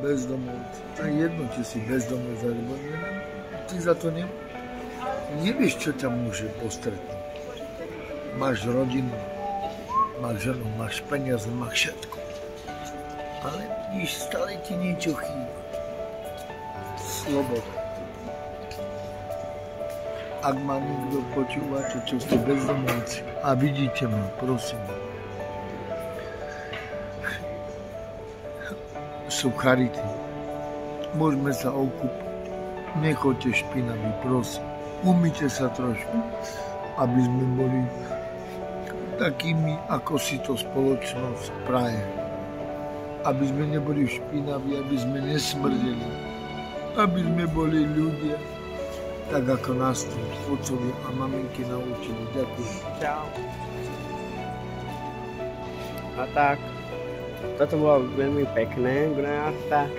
bezdomovci. A jedno, či si bezdomovec, alebo ty za to nevieš, čo ťa môže postretnúť. Máš rodinu, máš ženu, máš peniaze, máš všetko. Ale vidíš, stále ti niečo chýba. Sloboda. Ak ma niekto počúvate, čo ste bezdomovci a vidíte ma, prosím. Sú charity. Môžeme sa okúpať. Nechoďte špinaví, prosím. Umýte sa trošku, aby sme boli takými, ako si to spoločnosť praje. Aby sme neboli špinaví, aby sme nesmrdeli. Aby sme boli ľudia, tak ako nás tu otcovia a maminky naučili. Ďakujem. Čau. A tak, toto bolo veľmi pekné, Grenata.